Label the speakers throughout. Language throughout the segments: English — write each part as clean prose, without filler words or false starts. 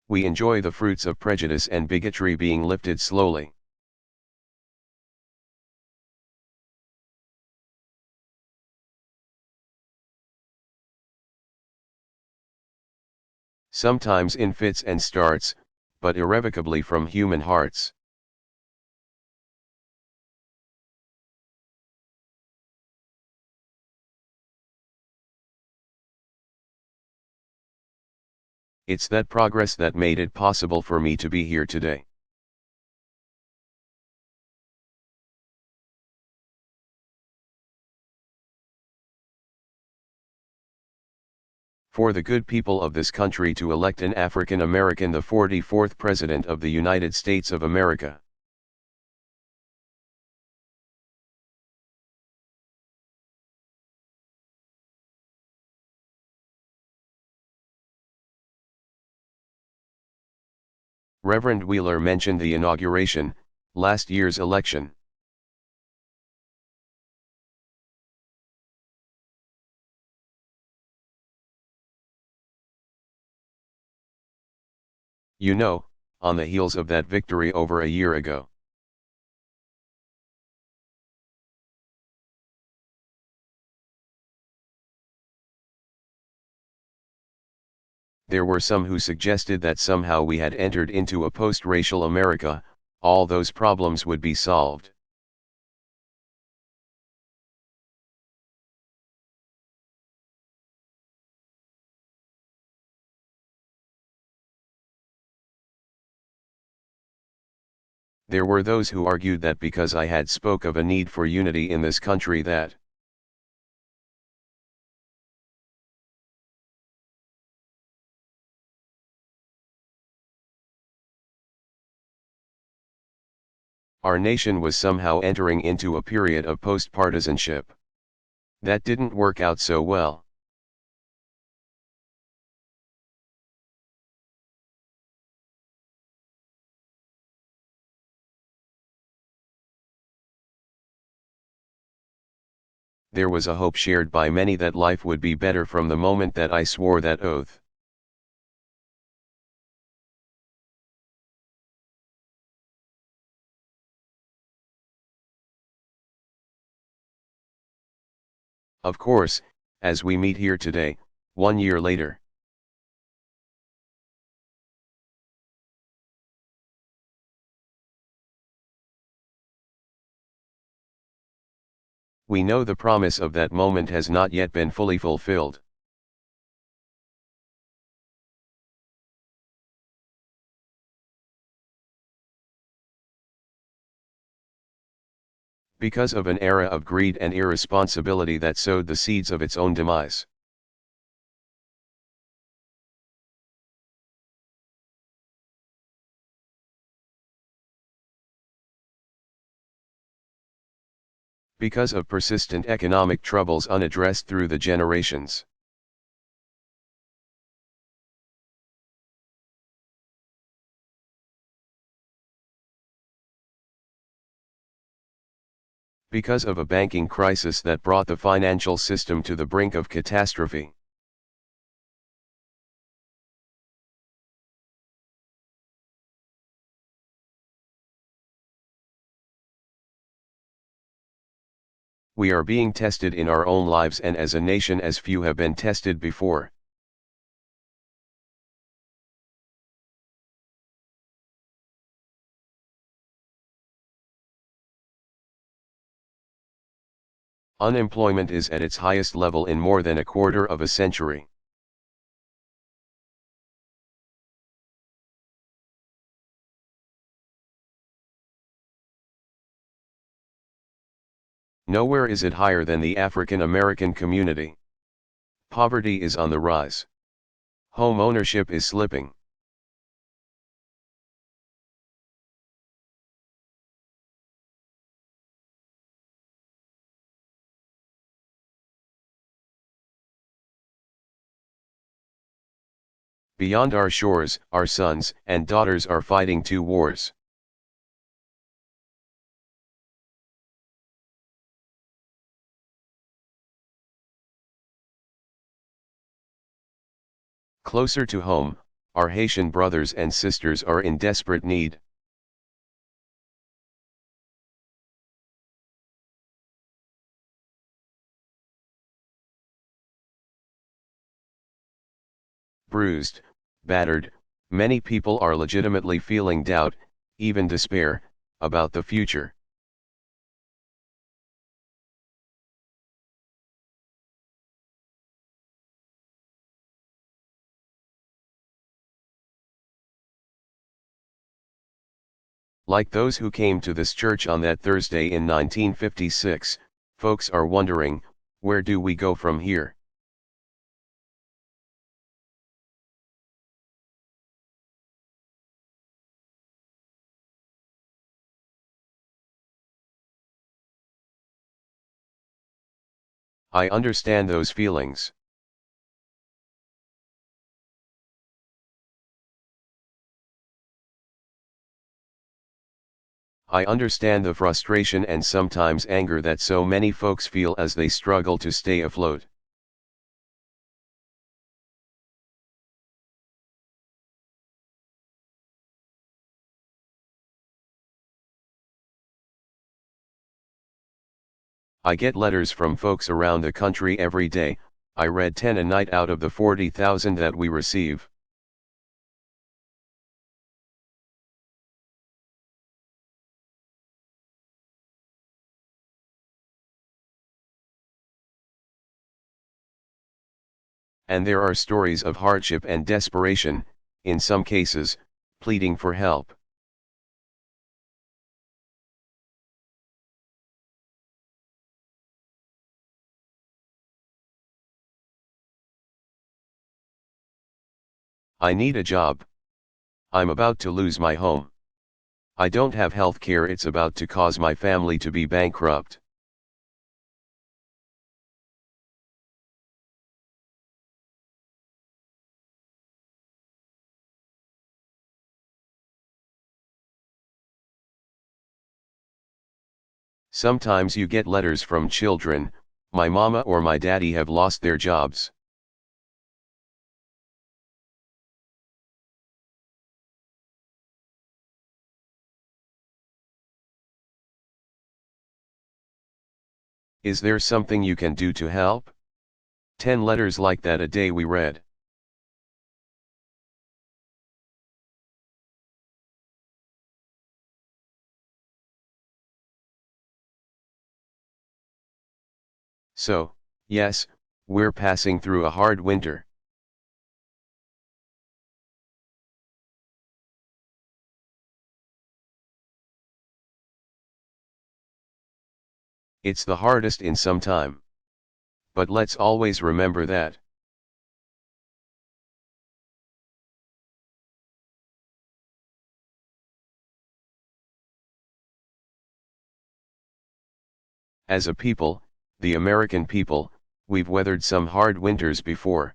Speaker 1: we enjoy the fruits of prejudice and bigotry being lifted slowly. Sometimes in fits and starts, but irrevocably from human hearts. It's that progress that made it possible for me to be here today. For the good people of this country to elect an African American the 44th President of the United States of America. Reverend Wheeler mentioned the inauguration, last year's election. You know, on the heels of that victory over a year ago. There were some who suggested that somehow we had entered into a post-racial America, all those problems would be solved. There were those who argued that because I had spoke of a need for unity in this country that our nation was somehow entering into a period of post-partisanship. That didn't work out so well. There was a hope shared by many that life would be better from the moment that I swore that oath. Of course, as we meet here today, 1 year later. We know the promise of that moment has not yet been fully fulfilled. Because of an era of greed and irresponsibility that sowed the seeds of its own demise. Because of persistent economic troubles unaddressed through the generations. Because of a banking crisis that brought the financial system to the brink of catastrophe. We are being tested in our own lives and as a nation as few have been tested before. Unemployment is at its highest level in more than a quarter of a century. Nowhere is it higher than the African American community. Poverty is on the rise. Home ownership is slipping. Beyond our shores, our sons and daughters are fighting 2 wars. Closer to home, Our Haitian brothers and sisters are in desperate need. Bruised, battered, many people are legitimately feeling doubt, even despair, about the future. Like those who came to this church on that Thursday in 1956, folks are wondering, where do we go from here? I understand those feelings. I understand the frustration and sometimes anger that so many folks feel as they struggle to stay afloat. I get letters from folks around the country every day. I read 10 a night out of the 40,000 that we receive. And there are stories of hardship and desperation, in some cases, pleading for help. I need a job. I'm about to lose my home. I don't have health care, it's about to cause my family to be bankrupt. Sometimes you get letters from children, my mama or my daddy have lost their jobs. Is there something you can do to help? 10 letters like that a day we read. So, yes, we're passing through a hard winter. It's the hardest in some time. But let's always remember that. As a people, the American people, we've weathered some hard winters before.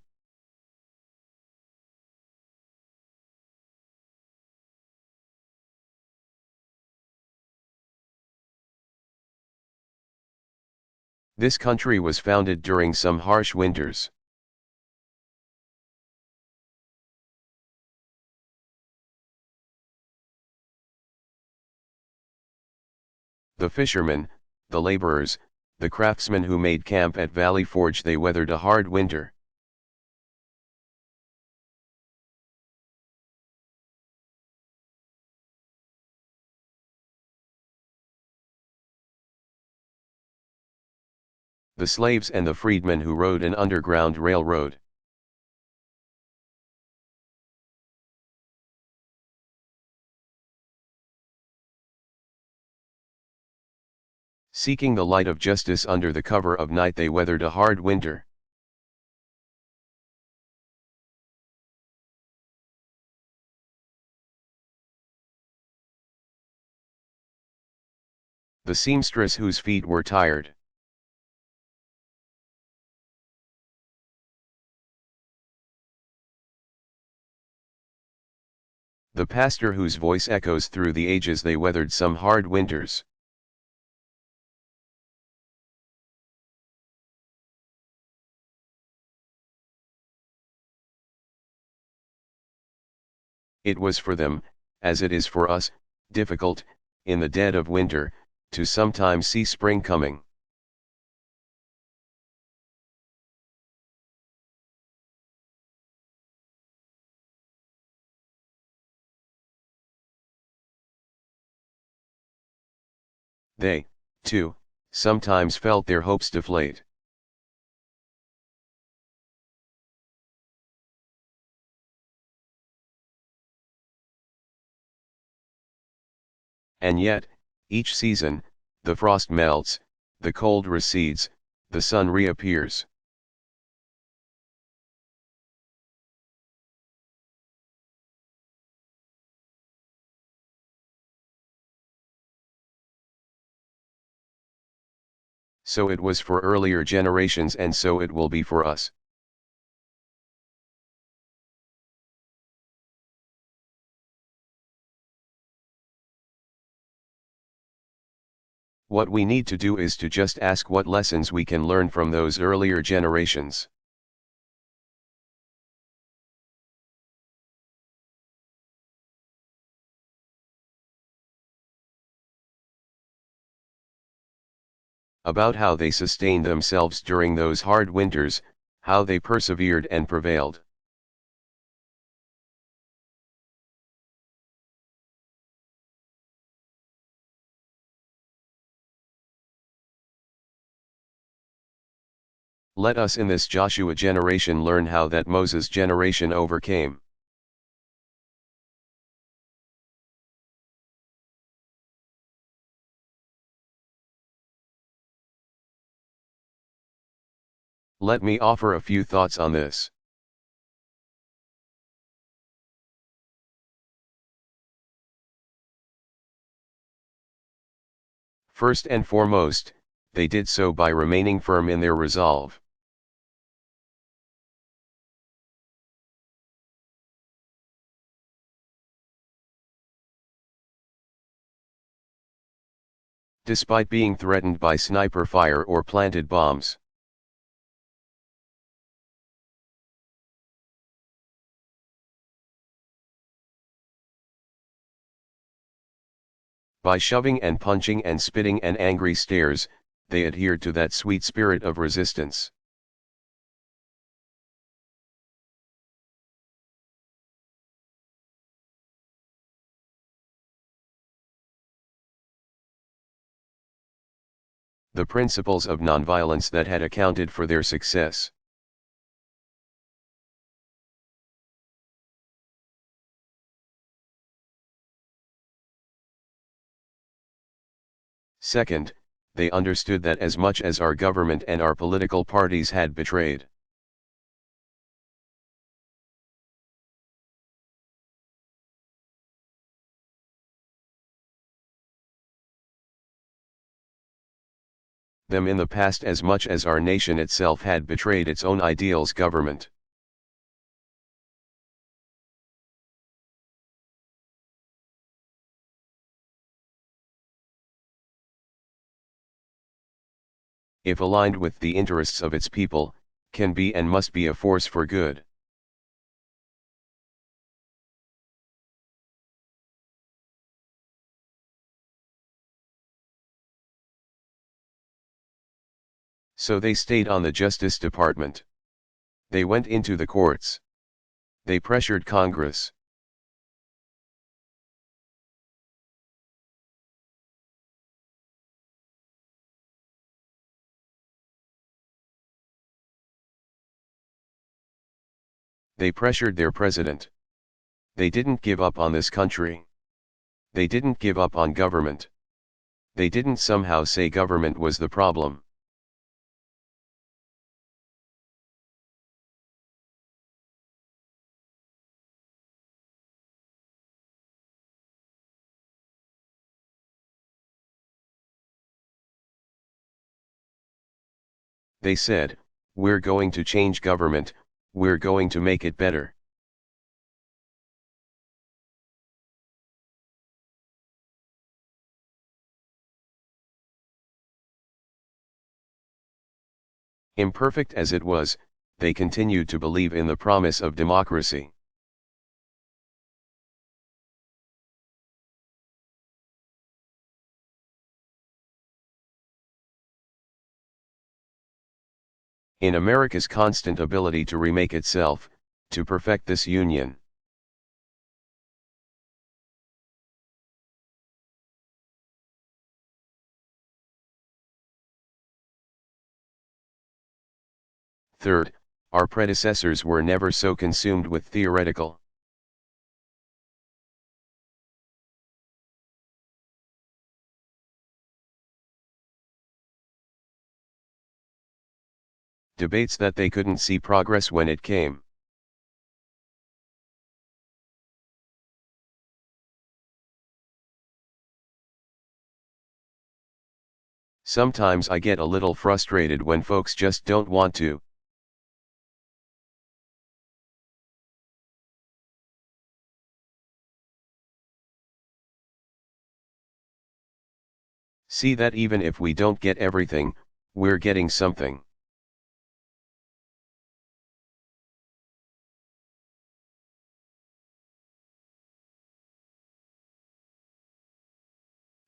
Speaker 1: This country was founded during some harsh winters. The fishermen, the laborers, the craftsmen who made camp at Valley Forge, they weathered a hard winter. The slaves and the freedmen who rode an underground railroad. Seeking the light of justice under the cover of night, they weathered a hard winter. The seamstress whose feet were tired. The pastor whose voice echoes through the ages, they weathered some hard winters. It was for them, as it is for us, difficult, in the dead of winter, to sometimes see spring coming. They, too, sometimes felt their hopes deflate. And yet, each season, the frost melts, the cold recedes, the sun reappears. So it was for earlier generations, and so it will be for us. What we need to do is to just ask what lessons we can learn from those earlier generations. About how they sustained themselves during those hard winters, how they persevered and prevailed. Let us in this Joshua generation learn how that Moses generation overcame. Let me offer a few thoughts on this. First and foremost, they did so by remaining firm in their resolve. Despite being threatened by sniper fire or planted bombs. By shoving and punching and spitting and angry stares, they adhered to that sweet spirit of resistance. The principles of nonviolence that had accounted for their success. Second, they understood that as much as our government and our political parties had betrayed them in the past, as much as our nation itself had betrayed its own ideals, government. If aligned with the interests of its people, can be and must be a force for good. So they stayed on the Justice Department. They went into the courts. They pressured Congress. They pressured their president. They didn't give up on this country. They didn't give up on government. They didn't somehow say government was the problem. They said, we're going to change government, we're going to make it better. Imperfect as it was, they continued to believe in the promise of democracy. in America's constant ability to remake itself, to perfect this union. Third, our predecessors were never so consumed with theoretical debates that they couldn't see progress when it came. Sometimes I get a little frustrated when folks just don't want to see that even if we don't get everything, we're getting something.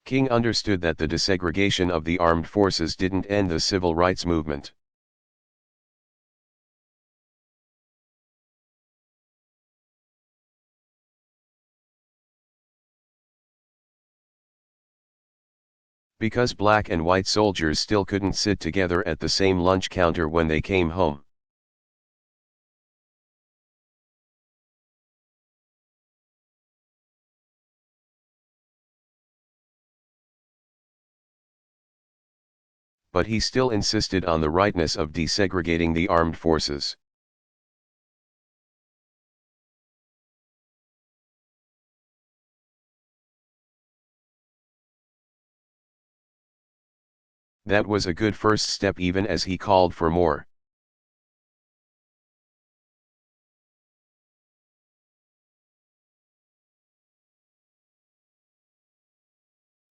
Speaker 1: King understood that the desegregation of the armed forces didn't end the civil rights movement. Because black and white soldiers still couldn't sit together at the same lunch counter when they came home. But he still insisted on the rightness of desegregating the armed forces. That was a good first step, even as he called for more.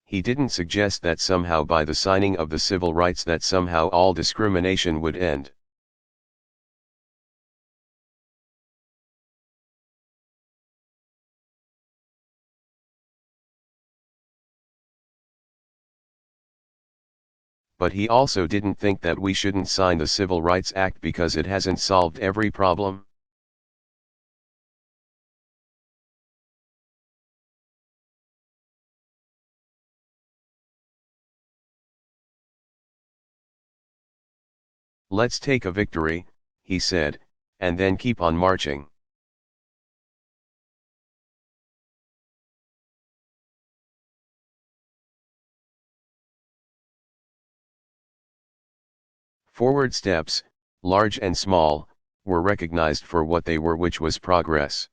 Speaker 1: He didn't suggest that somehow by the signing of the civil rights that somehow all discrimination would end. But he also didn't think that we shouldn't sign the Civil Rights Act because it hasn't solved every problem. Let's take a victory, he said, and then keep on marching. Forward steps, large and small, were recognized for what they were, which was progress.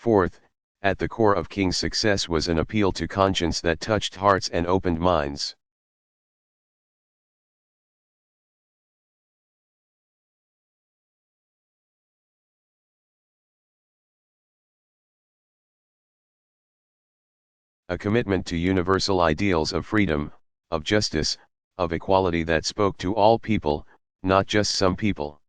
Speaker 1: Fourth, at the core of King's success was an appeal to conscience that touched hearts and opened minds. A commitment to universal ideals of freedom, of justice, of equality that spoke to all people, not just some people.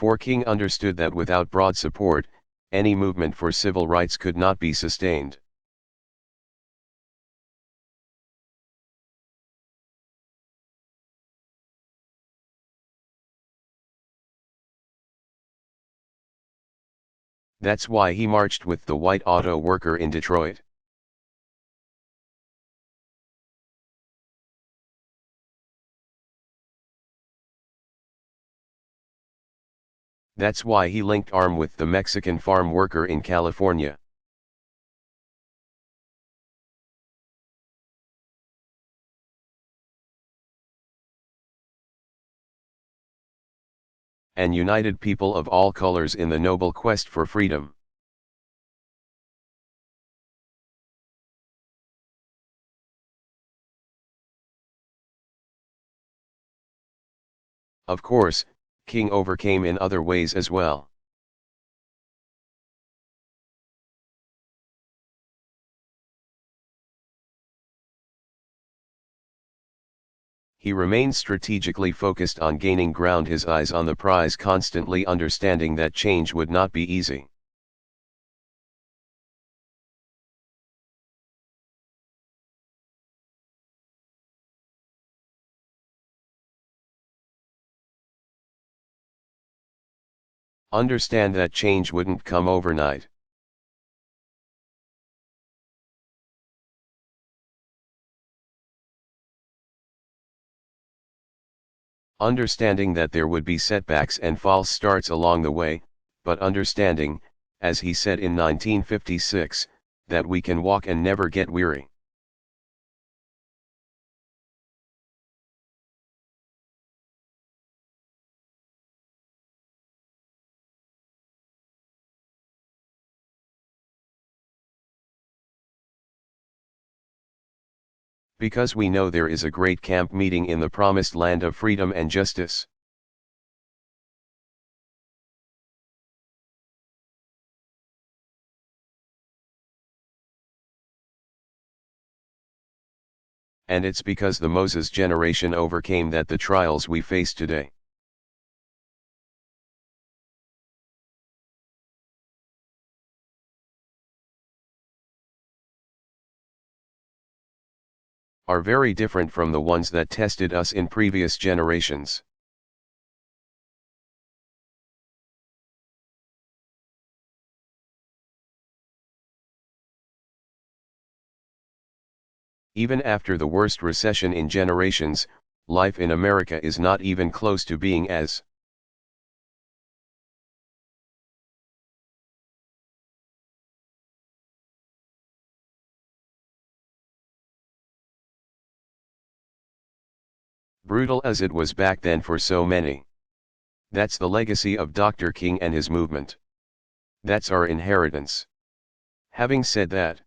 Speaker 1: For King understood that without broad support, any movement for civil rights could not be sustained. That's why he marched with the white auto worker in Detroit. That's why he linked arm with the Mexican farm worker in California. And united people of all colors in the noble quest for freedom. Of course, King overcame in other ways as well. He remains strategically focused on gaining ground, his eyes on the prize, constantly understanding that change would not be easy. Understand that change wouldn't come overnight. Understanding that there would be setbacks and false starts along the way, but understanding, as he said in 1956, that we can walk and never get weary. Because we know there is a great camp meeting in the promised land of freedom and justice. And it's because the Moses generation overcame that the trials we face today. Are very different from the ones that tested us in previous generations. Even after the worst recession in generations, life in America is not even close to being as brutal as it was back then for so many. That's the legacy of Dr. King and his movement. That's our inheritance. Having said that,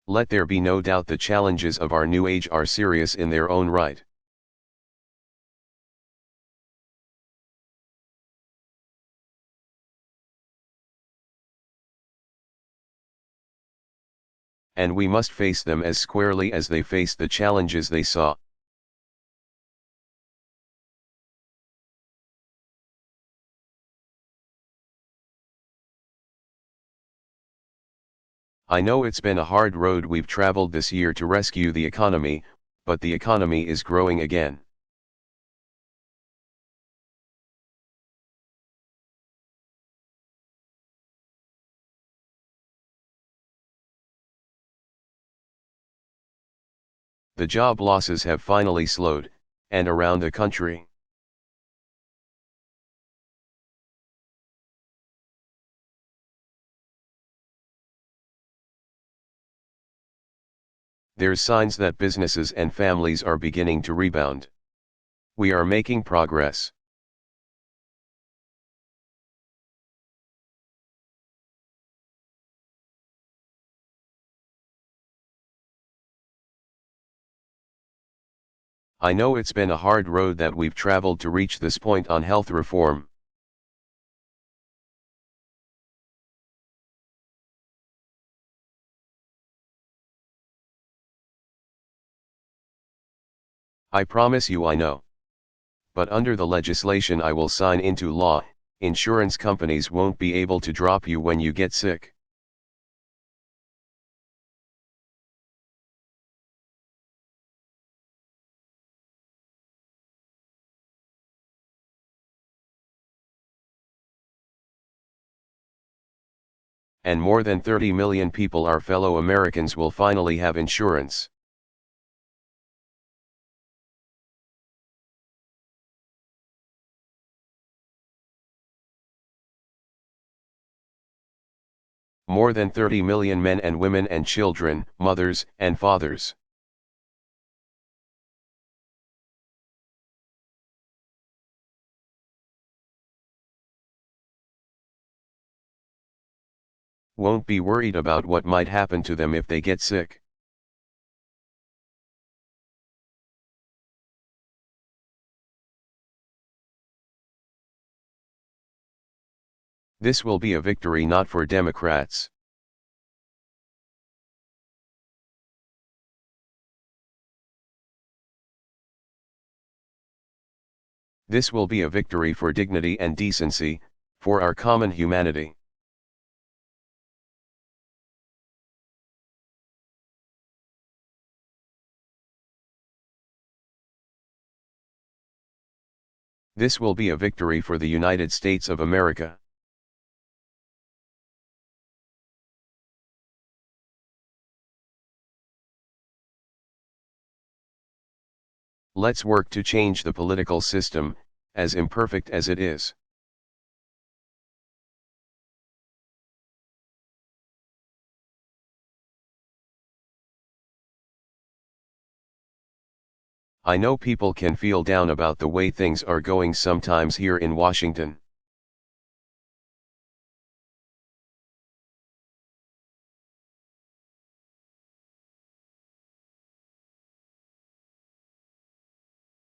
Speaker 1: let there be no doubt the challenges of our new age are serious in their own right. And we must face them as squarely as they faced the challenges they saw. I know it's been a hard road we've traveled this year to rescue the economy, but the economy is growing again. The job losses have finally slowed, and around the country, there's signs that businesses and families are beginning to rebound. We are making progress. I know it's been a hard road that we've traveled to reach this point on health reform. I promise you I know. But under the legislation I will sign into law, insurance companies won't be able to drop you when you get sick. And more than 30 million people, our fellow Americans, will finally have insurance. More than 30 million men and women and children, mothers and fathers. Won't be worried about what might happen to them if they get sick. This will be a victory not for Democrats. This will be a victory for dignity and decency, for our common humanity. This will be a victory for the United States of America. Let's work to change the political system, as imperfect as it is. I know people can feel down about the way things are going sometimes here in Washington.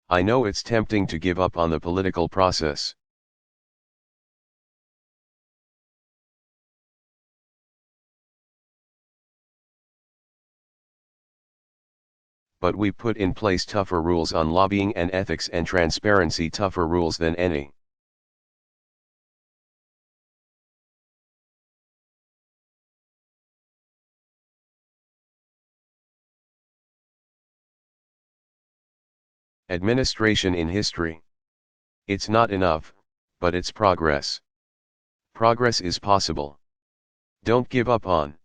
Speaker 1: I know it's tempting to give up on the political process. But we put in place tougher rules on lobbying and ethics and transparency, tougher rules than any. Administration in history. It's not enough, but it's progress. Progress is possible. Don't give up on.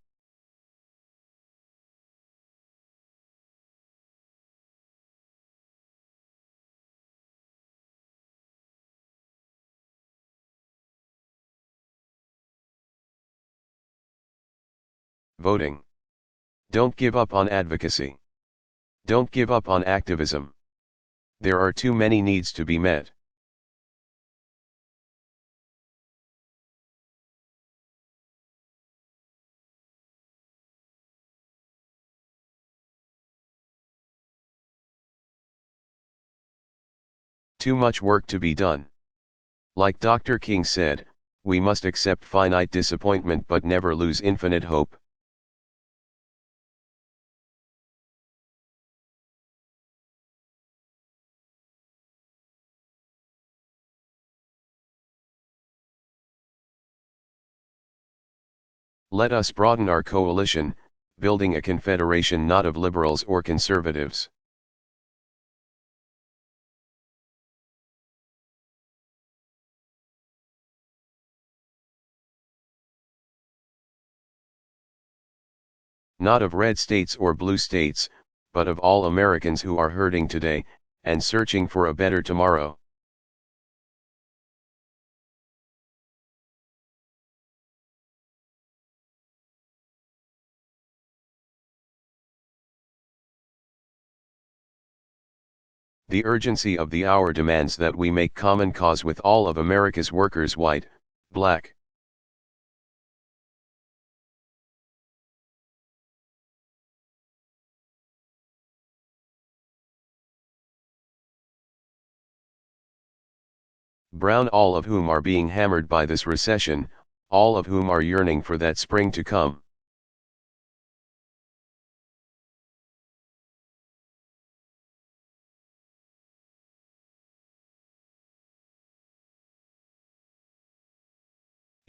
Speaker 1: Voting. Don't give up on advocacy. Don't give up on activism. There are too many needs to be met. Too much work to be done. Like Dr. King said, we must accept finite disappointment but never lose infinite hope. Let us broaden our coalition, building a confederation not of liberals or conservatives. Not of red states or blue states, but of all Americans who are hurting today, and searching for a better tomorrow. The urgency of the hour demands that we make common cause with all of America's workers, white, black, brown, all of whom are being hammered by this recession, all of whom are yearning for that spring to come.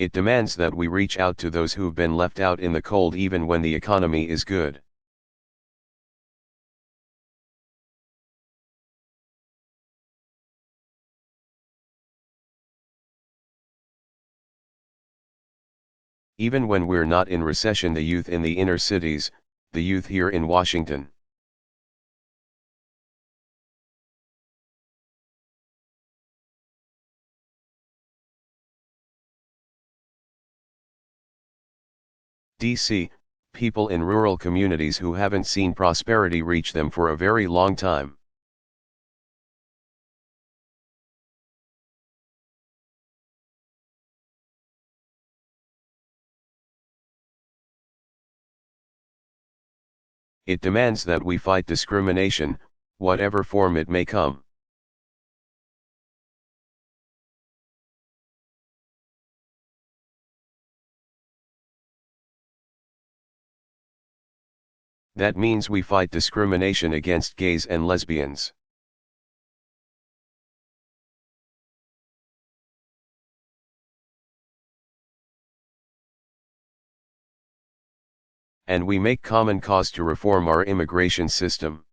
Speaker 1: It demands that we reach out to those who've been left out in the cold even when the economy is good. Even when we're not in recession, the youth in the inner cities, the youth here in Washington. DC, people in rural communities who haven't seen prosperity reach them for a very long time. It demands that we fight discrimination, whatever form it may come. That means we fight discrimination against gays and lesbians. And we make common cause to reform our immigration system.